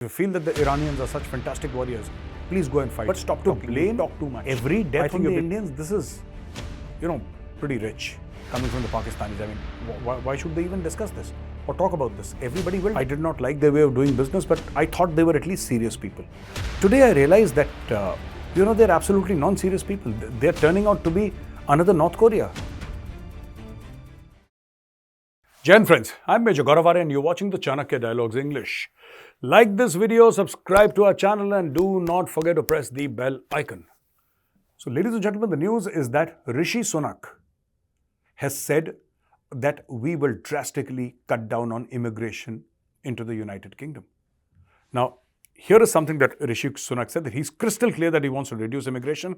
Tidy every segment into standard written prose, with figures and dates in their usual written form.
If you feel that the Iranians are such fantastic warriors, please go and fight. But stop to talking. blame Talk too much. every I death on think the you're Indians, this is, pretty rich coming from the Pakistanis. I mean, why should they even discuss this or talk about this? Everybody will. I did not like their way of doing business, but I thought they were at least serious people. Today I realize that, they're absolutely non-serious people. They're turning out to be another North Korea. Jai Hind friends, I'm Major Gaurav Arya and you're watching the Chanakya Dialogues English. Like this video, subscribe to our channel and do not forget to press the bell icon. So ladies and gentlemen, the news is that Rishi Sunak has said that we will drastically cut down on immigration into the United Kingdom. Now, here is something that Rishi Sunak said, that he's crystal clear that he wants to reduce immigration.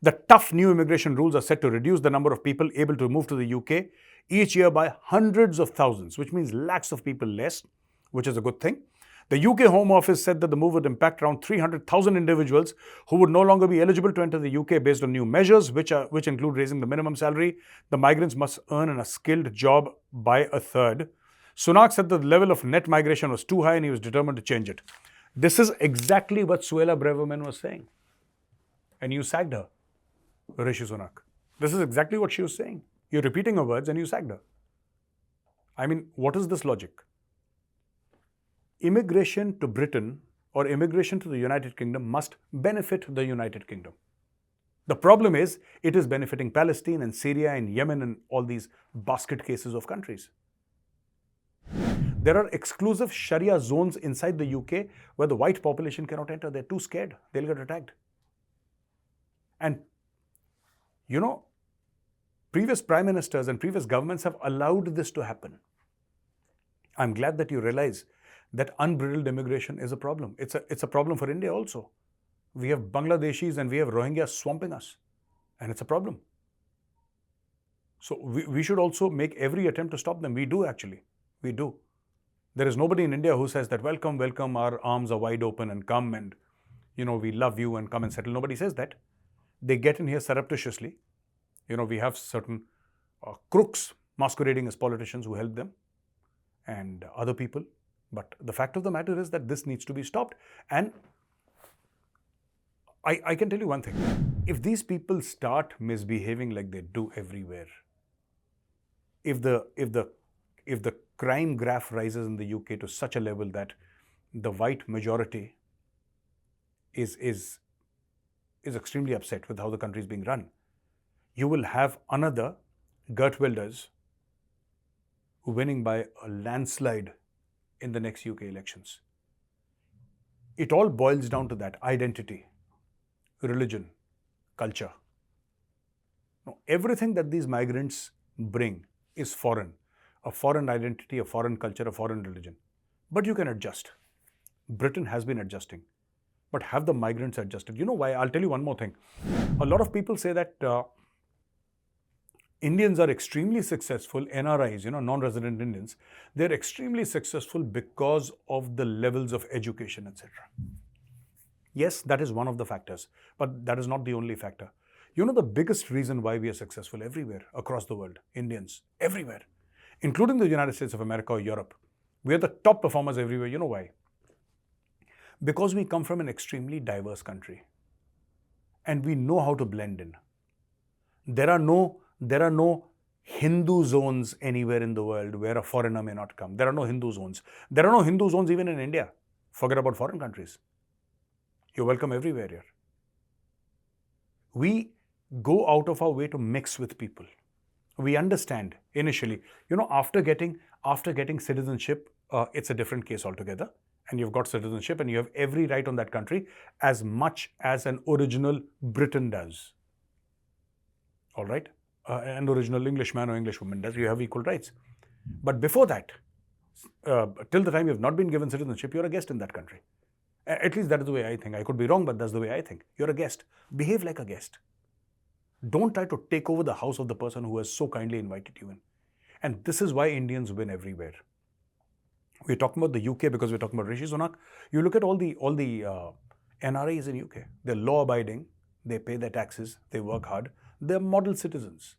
The tough new immigration rules are set to reduce the number of people able to move to the UK each year by hundreds of thousands, which means lakhs of people less, which is a good thing. The UK Home Office said that the move would impact around 300,000 individuals who would no longer be eligible to enter the UK based on new measures, which include raising the minimum salary. The migrants must earn in a skilled job by a third. Sunak said that the level of net migration was too high and he was determined to change it. This is exactly what Suella Braverman was saying. And you sacked her, Rishi Sunak. This is exactly what she was saying. You're repeating her words and you sacked her. I mean, what is this logic? Immigration to Britain or immigration to the United Kingdom must benefit the United Kingdom. The problem is, it is benefiting Palestine and Syria and Yemen and all these basket cases of countries. There are exclusive Sharia zones inside the UK where the white population cannot enter. They're too scared. They'll get attacked. And, previous prime ministers and previous governments have allowed this to happen. I'm glad that you realize that unbridled immigration is a problem. It's a problem for India also. We have Bangladeshis and we have Rohingyas swamping us. And it's a problem. So we should also make every attempt to stop them. We do actually. We do. There is nobody in India who says that, welcome, welcome, our arms are wide open and come and, we love you and come and settle. Nobody says that. They get in here surreptitiously. We have certain crooks masquerading as politicians who help them and other people. But the fact of the matter is that this needs to be stopped. And I can tell you one thing. If these people start misbehaving like they do everywhere, if the crime graph rises in the UK to such a level that the white majority is extremely upset with how the country is being run, you will have another Geert Wilders winning by a landslide in the next UK elections. It all boils down to that: identity, religion, culture. Now, everything that these migrants bring is foreign. A foreign identity, a foreign culture, a foreign religion. But you can adjust. Britain has been adjusting. But have the migrants adjusted? You know why? I'll tell you one more thing. A lot of people say that Indians are extremely successful, NRIs, non-resident Indians, they're extremely successful because of the levels of education, etc. Yes, that is one of the factors, but that is not the only factor. The biggest reason why we are successful everywhere across the world, Indians, everywhere, including the United States of America or Europe, we are the top performers everywhere. You know why? Because we come from an extremely diverse country and we know how to blend in. There are no Hindu zones anywhere in the world where a foreigner may not come. There are no Hindu zones. There are no Hindu zones even in India. Forget about foreign countries. You're welcome everywhere here. We go out of our way to mix with people. We understand initially, after getting citizenship, it's a different case altogether. And you've got citizenship and you have every right on that country as much as an original Briton does. All right? An original Englishman or Englishwoman does. You have equal rights. But before that, till the time you have not been given citizenship, you're a guest in that country. At least that is the way I think. I could be wrong, but that's the way I think. You're a guest. Behave like a guest. Don't try to take over the house of the person who has so kindly invited you in. And this is why Indians win everywhere. We're talking about the UK because we're talking about Rishi Sunak. You look at all the NRIs in UK. They're law-abiding. They pay their taxes. They work hard. They're model citizens.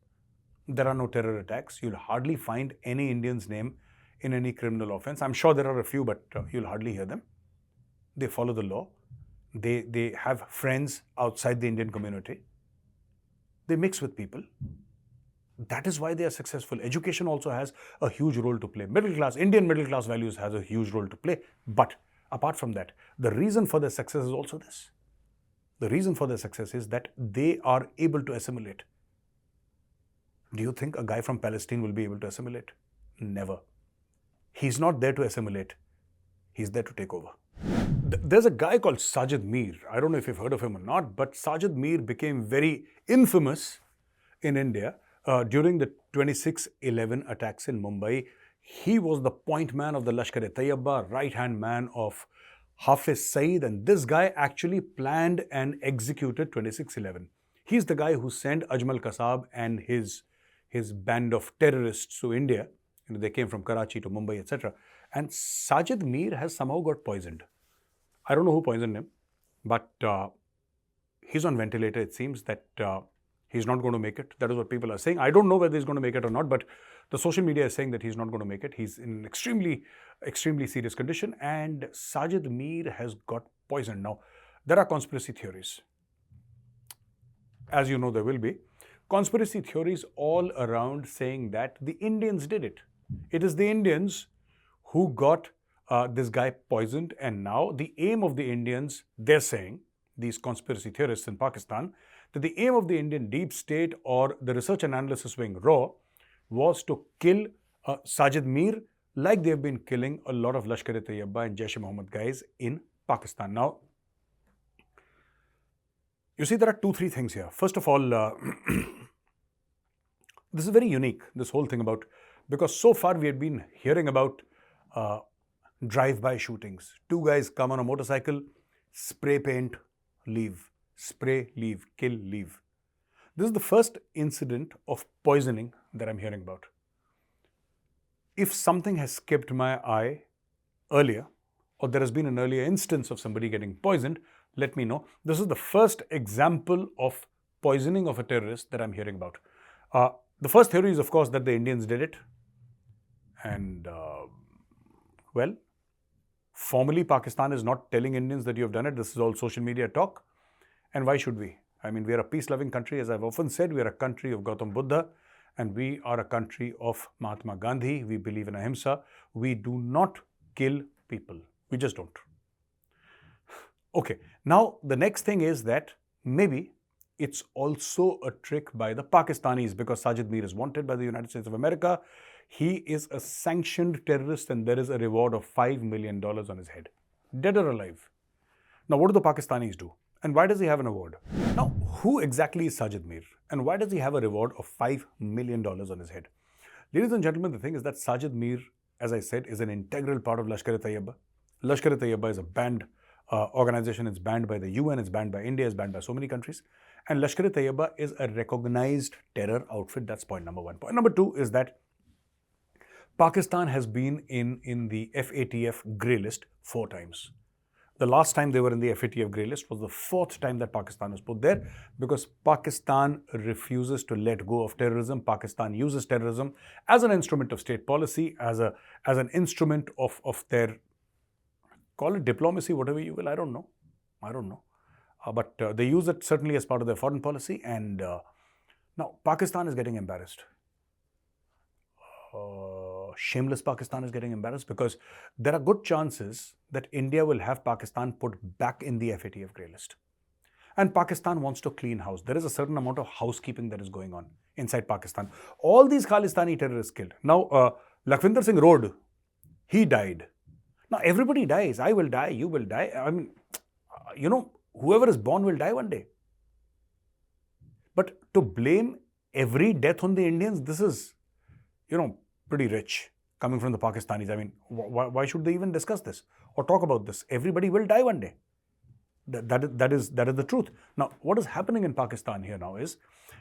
There are no terror attacks. You'll hardly find any Indian's name in any criminal offense. I'm sure there are a few, but you'll hardly hear them. they follow the law, they have friends outside the Indian community, they mix with people. That is why they are successful. Education also has a huge role to play. Indian middle class values has a huge role to play. But apart from that, the reason for their success is also this. The reason for their success is that they are able to assimilate. Do you think a guy from Palestine will be able to assimilate? Never. He's not there to assimilate. He's there to take over. There's a guy called Sajid Mir. I don't know if you've heard of him or not, but Sajid Mir became very infamous in India during the 26/11 attacks in Mumbai. He was the point man of the Lashkar-e-Taiba, right-hand man of Hafiz Saeed, and this guy actually planned and executed 26/11. He's the guy who sent Ajmal Kasab and his band of terrorists to India. They came from Karachi to Mumbai, etc. And Sajid Mir has somehow got poisoned. I don't know who poisoned him, but he's on ventilator. It seems that he's not going to make it. That is what people are saying. I don't know whether he's going to make it or not, but the social media is saying that he's not going to make it. He's in extremely, extremely serious condition, and Sajid Mir has got poisoned. Now, there are conspiracy theories. As you know, there will be conspiracy theories all around saying that the Indians did it. It is the Indians who got this guy poisoned, and now the aim of the Indians, they're saying, these conspiracy theorists in Pakistan, that the aim of the Indian deep state or the research and analysis wing RAW was to kill Sajid Mir like they've been killing a lot of Lashkar-e-Taiba and Jaish-e-Mohammed guys in Pakistan. Now, you see, there are 2-3 things here. First of all, this is very unique, this whole thing about, because so far we had been hearing about drive-by shootings. 2 guys come on a motorcycle, spray paint, leave. Spray, leave, kill, leave. This is the first incident of poisoning that I'm hearing about. If something has skipped my eye earlier, or there has been an earlier instance of somebody getting poisoned, let me know. This is the first example of poisoning of a terrorist that I'm hearing about. The first theory is, of course, that the Indians did it. And, well, formally, Pakistan is not telling Indians that you have done it. This is all social media talk. And why should we? I mean, we are a peace-loving country. As I've often said, we are a country of Gautam Buddha, and we are a country of Mahatma Gandhi. We believe in ahimsa. We do not kill people. We just don't. Okay, now the next thing is that maybe it's also a trick by the Pakistanis, because Sajid Mir is wanted by the United States of America. He is a sanctioned terrorist, and there is a reward of $5 million on his head, dead or alive. Now, what do the Pakistanis do? And why does he have an award? Now, who exactly is Sajid Mir? And why does he have a reward of $5 million on his head? Ladies and gentlemen, the thing is that Sajid Mir, as I said, is an integral part of Lashkar-e-Taiba. Lashkar-e-Taiba is a banned organization. It's banned by the UN, it's banned by India, it's banned by so many countries. And Lashkar-e-Taiba is a recognized terror outfit. That's point number 1. Point number 2 is that Pakistan has been in the FATF grey list 4 times. The last time they were in the FATF grey list was the 4th time that Pakistan was put there, because Pakistan refuses to let go of terrorism. Pakistan uses terrorism as an instrument of state policy, as an instrument of their, call it diplomacy, whatever you will, I don't know. But they use it certainly as part of their foreign policy, and now Pakistan is getting embarrassed. Shameless Pakistan is getting embarrassed, because there are good chances that India will have Pakistan put back in the FATF grey list. And Pakistan wants to clean house. There is a certain amount of housekeeping that is going on inside Pakistan. All these Khalistani terrorists killed. Now, Lakhvinder Singh Road, he died. Now, everybody dies. I will die, you will die. I mean, whoever is born will die one day. But to blame every death on the Indians, this is, pretty rich coming from the Pakistanis. I mean, why should they even discuss this or talk about this? Everybody will die one day. That is the truth. Now, what is happening in Pakistan here now is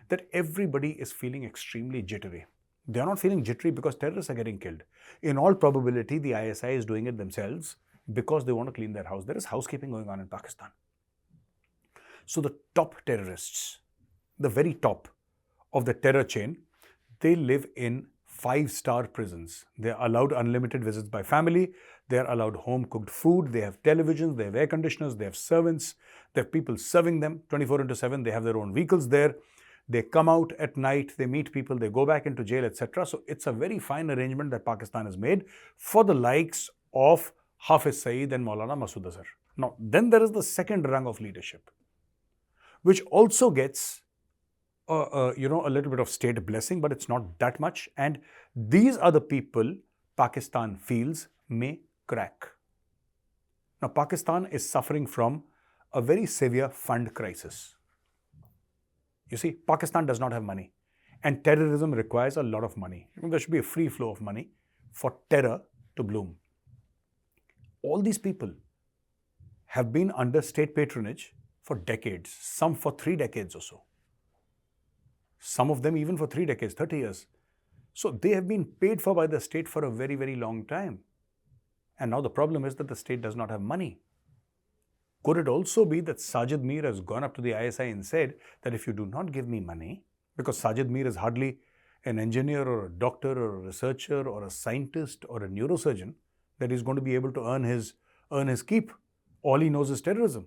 that everybody is feeling extremely jittery. They are not feeling jittery because terrorists are getting killed. In all probability, the ISI is doing it themselves because they want to clean their house. There is housekeeping going on in Pakistan. So the top terrorists, the very top of the terror chain, they live in 5-star prisons. They are allowed unlimited visits by family. They are allowed home-cooked food. They have televisions. They have air conditioners. They have servants. They have people serving them 24/7. They have their own vehicles there. They come out at night. They meet people. They go back into jail, etc. So it's a very fine arrangement that Pakistan has made for the likes of Hafiz Saeed and Maulana Masood Azhar. Now, then there is the second rung of leadership, which also gets a little bit of state blessing, but it's not that much. And these are the people Pakistan feels may crack. Now, Pakistan is suffering from a very severe fund crisis. You see, Pakistan does not have money, and terrorism requires a lot of money. There should be a free flow of money for terror to bloom. All these people have been under state patronage for decades, some for 3 decades or so. Some of them even for 3 decades, 30 years. So they have been paid for by the state for a very, very long time. And now the problem is that the state does not have money. Could it also be that Sajid Mir has gone up to the ISI and said that if you do not give me money, because Sajid Mir is hardly an engineer or a doctor or a researcher or a scientist or a neurosurgeon, that he's going to be able to earn his keep. All he knows is terrorism.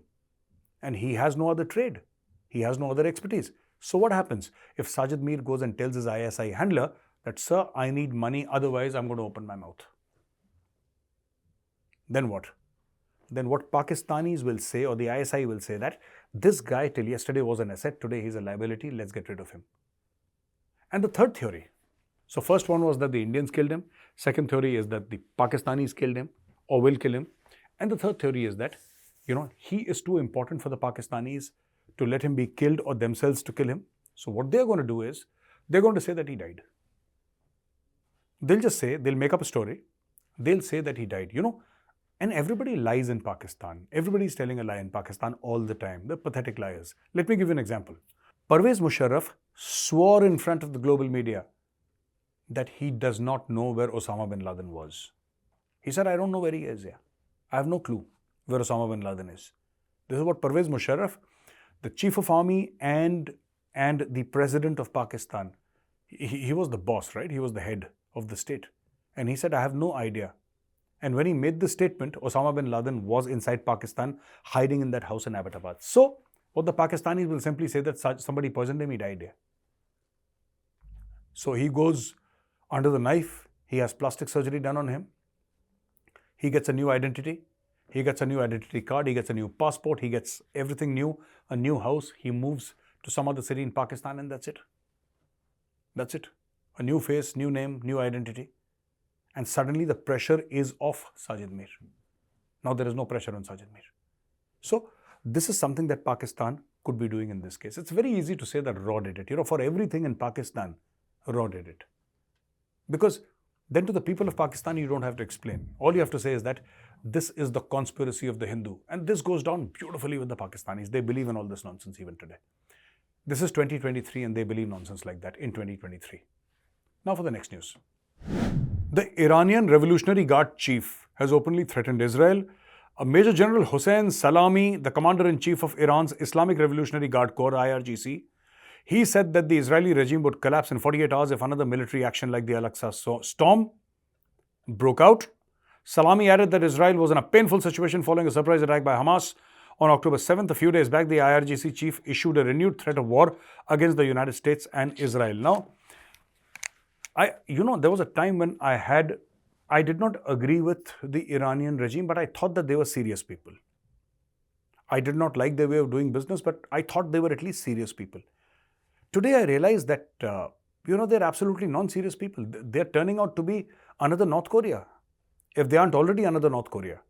And he has no other trade. He has no other expertise. So what happens if Sajid Mir goes and tells his ISI handler that, sir, I need money, otherwise I'm going to open my mouth? Then what? Then what Pakistanis will say, or the ISI will say, that this guy till yesterday was an asset, today he's a liability, let's get rid of him. And the third theory, so first one was that the Indians killed him. Second theory is that the Pakistanis killed him or will kill him. And the third theory is that, he is too important for the Pakistanis to let him be killed or themselves to kill him. So what they're going to do is, they're going to say that he died. They'll make up a story. They'll say that he died. And everybody lies in Pakistan. Everybody's telling a lie in Pakistan all the time. They're pathetic liars. Let me give you an example. Pervez Musharraf swore in front of the global media that he does not know where Osama bin Laden was. He said, I don't know where he is. I have no clue where Osama bin Laden is. This is what Pervez Musharraf, the chief of army and the president of Pakistan, he was the boss, right? He was the head of the state. And he said, I have no idea. And when he made this statement, Osama bin Laden was inside Pakistan, hiding in that house in Abbottabad. So, what the Pakistanis will simply say that somebody poisoned him, he died there. So, he goes under the knife, he has plastic surgery done on him, he gets a new identity, he gets a new identity card, he gets a new passport, he gets everything new, a new house, he moves to some other city in Pakistan, and that's it. That's it. A new face, new name, new identity. And suddenly the pressure is off Sajid Mir. Now there is no pressure on Sajid Mir. So this is something that Pakistan could be doing in this case. It's very easy to say that Raw did it. For everything in Pakistan, Raw did it. Because then to the people of Pakistan, you don't have to explain. All you have to say is that this is the conspiracy of the Hindu. And this goes down beautifully with the Pakistanis. They believe in all this nonsense even today. This is 2023 and they believe nonsense like that in 2023. Now for the next news. The Iranian Revolutionary Guard chief has openly threatened Israel. Major General Hossein Salami, the commander-in-chief of Iran's Islamic Revolutionary Guard Corps, IRGC, he said that the Israeli regime would collapse in 48 hours if another military action like the Al-Aqsa storm broke out. Salami added that Israel was in a painful situation following a surprise attack by Hamas on October 7th. A few days back, the IRGC chief issued a renewed threat of war against the United States and Israel. Now, there was a time when I did not agree with the Iranian regime, but I thought that they were serious people. I did not like their way of doing business, but I thought they were at least serious people. Today I realize that, they're absolutely non-serious people. They're turning out to be another North Korea, if they aren't already another North Korea.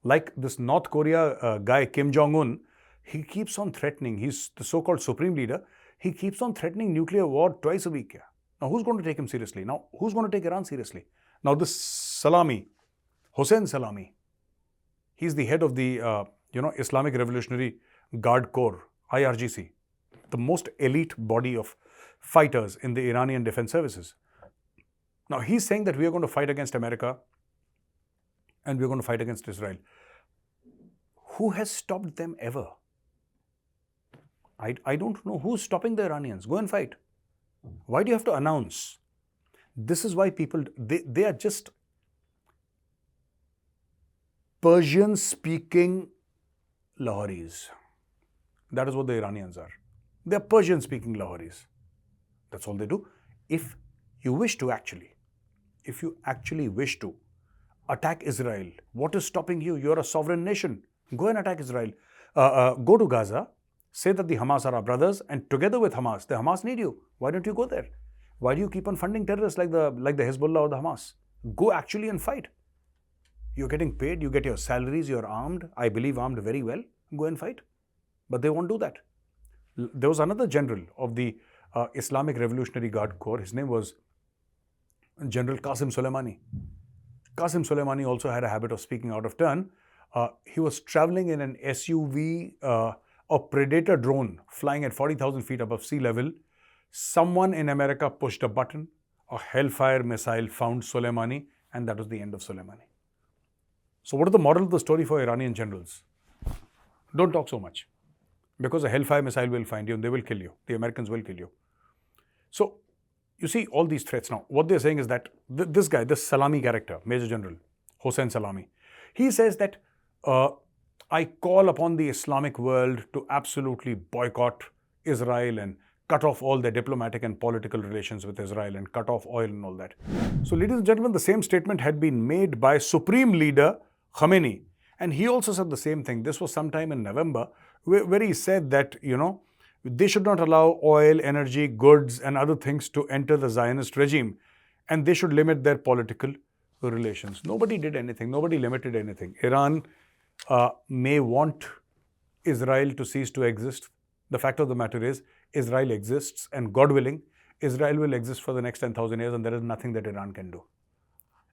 Like this North Korea guy, Kim Jong-un, he keeps on threatening, he's the so-called supreme leader, he keeps on threatening nuclear war twice a week. Now, who's going to take him seriously? Now, who's going to take Iran seriously? Now, this Salami, Hossein Salami, he's the head of the, Islamic Revolutionary Guard Corps, IRGC, the most elite body of fighters in the Iranian defense services. Now, he's saying that we are going to fight against America and we're going to fight against Israel. Who has stopped them ever? I don't know who's stopping the Iranians. Go and fight. Why do you have to announce? This is why people, they are just, Persian-speaking Lahoris. That is what the Iranians are. They are Persian-speaking Lahoris. That's all they do. If you actually wish to attack Israel, what is stopping you? You're a sovereign nation. Go and attack Israel. Go to Gaza. Say that the Hamas are our brothers, and together with Hamas, the Hamas need you. Why don't you go there? Why do you keep on funding terrorists like the Hezbollah or the Hamas? Go actually and fight. You're getting paid, you get your salaries, you're armed, I believe armed very well. Go and fight. But they won't do that. There was another general of the Islamic Revolutionary Guard Corps. His name was General Qasim Soleimani. Qasim Soleimani also had a habit of speaking out of turn. He was traveling in an SUV, a Predator drone flying at 40,000 feet above sea level. Someone in America pushed a button, a Hellfire missile found Soleimani, and that was the end of Soleimani. So what is the moral of the story for Iranian generals? Don't talk so much, because a Hellfire missile will find you and they will kill you. The Americans will kill you. So you see all these threats now. What they're saying is that this guy, this Salami character, Major General Hossein Salami, he says that I call upon the Islamic world to absolutely boycott Israel and cut off all their diplomatic and political relations with Israel and cut off oil and all that. So ladies and gentlemen, the same statement had been made by Supreme Leader Khamenei. And he also said the same thing. This was sometime in November, where he said that, they should not allow oil, energy, goods and other things to enter the Zionist regime. And they should limit their political relations. Nobody did anything. Nobody limited anything. Iran may want Israel to cease to exist. The fact of the matter is, Israel exists, and God willing, Israel will exist for the next 10,000 years, and there is nothing that Iran can do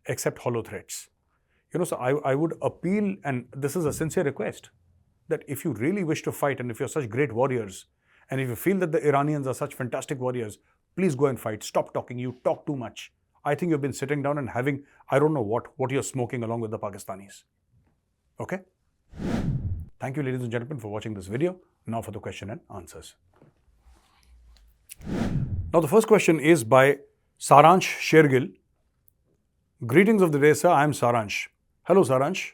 except hollow threats. So I would appeal, and this is a sincere request, that if you really wish to fight, and if you're such great warriors, and if you feel that the Iranians are such fantastic warriors, please go and fight. Stop talking. You talk too much. I think you've been sitting down and having, I don't know what you're smoking along with the Pakistanis. Okay? Thank you, ladies and gentlemen, for watching this video. Now for the question and answers. Now the first question is by Saransh Shergill. Greetings of the day, sir. I am Saransh. Hello, Saransh.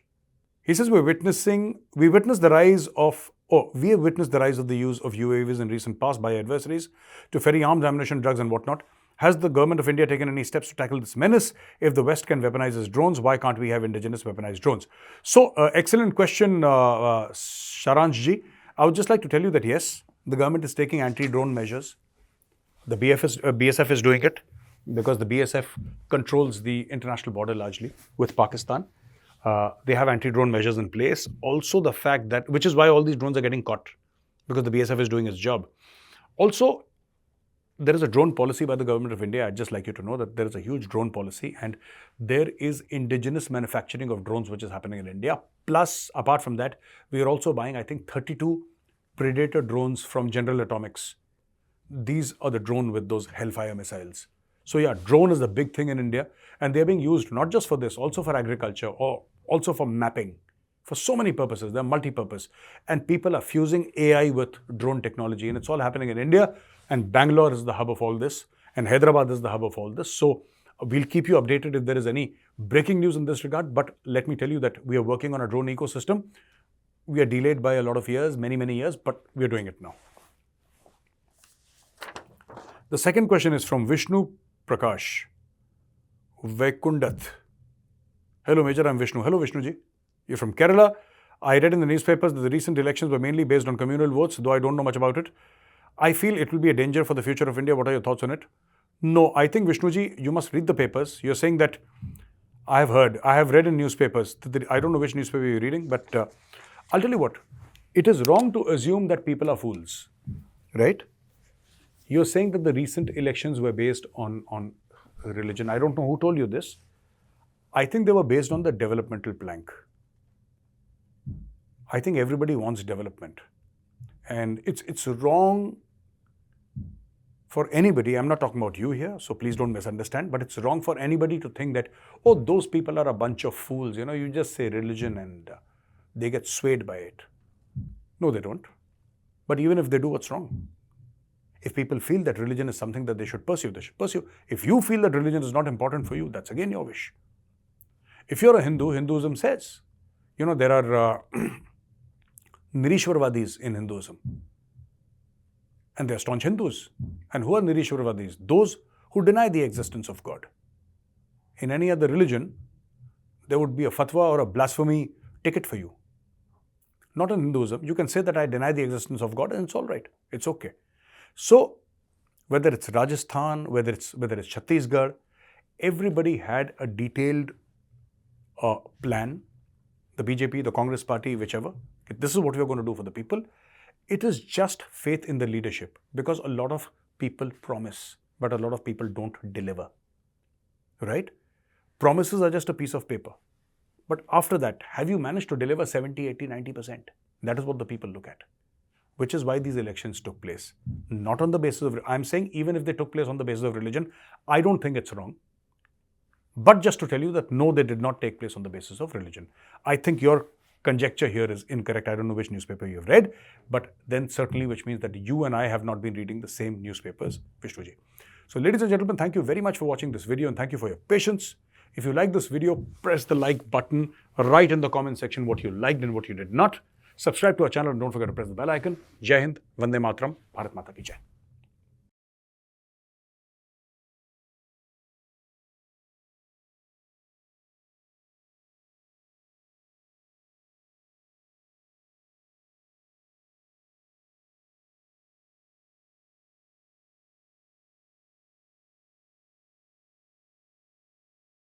He says we have witnessed the rise of the use of UAVs in recent past by adversaries to ferry arms, ammunition, drugs and whatnot. Has the government of India taken any steps to tackle this menace? If the West can weaponize its drones, why can't we have indigenous weaponized drones? So, excellent question, Saransh ji. I would just like to tell you that yes, the government is taking anti-drone measures. The BSF is doing it because the BSF controls the international border largely with Pakistan. They have anti-drone measures in place. Also the fact that, which is why all these drones are getting caught, because the BSF is doing its job. Also, there is a drone policy by the government of India. I'd just like you to know that there is a huge drone policy and there is indigenous manufacturing of drones which is happening in India. Plus, apart from that, we are also buying, I think, 32 Predator drones from General Atomics. These are the drone with those Hellfire missiles. So yeah, drone is the big thing in India, and they're being used not just for this, also for agriculture or also for mapping, for so many purposes. They're multi-purpose. And people are fusing AI with drone technology, and it's all happening in India. And Bangalore is the hub of all this, and Hyderabad is the hub of all this. So we'll keep you updated if there is any breaking news in this regard. But let me tell you that we are working on a drone ecosystem. We are delayed by a lot of years, many, many years, but we are doing it now. The second question is from Vishnu Prakash Vaikundath. Hello, Major. I'm Vishnu. Hello, Vishnu ji. You're from Kerala. I read in the newspapers that the recent elections were mainly based on communal votes, though I don't know much about it. I feel it will be a danger for the future of India. What are your thoughts on it? No, I think, Vishnu ji, you must read the papers. You're saying that I have read in newspapers. I don't know which newspaper you're reading, but I'll tell you what. It is wrong to assume that people are fools, right? You're saying that the recent elections were based on religion. I don't know who told you this. I think they were based on the developmental plank. I think everybody wants development. And it's wrong for anybody. I'm not talking about you here, so please don't misunderstand. But it's wrong for anybody to think that, oh, those people are a bunch of fools. You just say religion and they get swayed by it. No, they don't. But even if they do, what's wrong? If people feel that religion is something that they should pursue, they should pursue. If you feel that religion is not important for you, that's again your wish. If you're a Hindu, Hinduism says, there are Nirishwarvadis in Hinduism. And they're staunch Hindus. And who are Nirishwarvadis? Those who deny the existence of God. In any other religion, there would be a fatwa or a blasphemy ticket for you. Not in Hinduism. You can say that I deny the existence of God and it's all right. It's okay. So, whether it's Rajasthan, whether it's Chhattisgarh, everybody had a detailed plan. The BJP, the Congress party, whichever. This is what we're going to do for the people. It is just faith in the leadership, because a lot of people promise, but a lot of people don't deliver. Right? Promises are just a piece of paper. But after that, have you managed to deliver 70, 80, 90%? That is what the people look at. Which is why these elections took place. Not on the basis of, I'm saying even if they took place on the basis of religion, I don't think it's wrong. But just to tell you that no, they did not take place on the basis of religion. I think your conjecture here is incorrect. I don't know which newspaper you have read, but then certainly which means that you and I have not been reading the same newspapers, Vishnuji. So ladies and gentlemen, thank you very much for watching this video and thank you for your patience. If you like this video, press the like button, write in the comment section what you liked and what you did not. Subscribe to our channel and don't forget to press the bell icon. Jai Hind, Vande Mataram, Bharat Mata Ki Jai.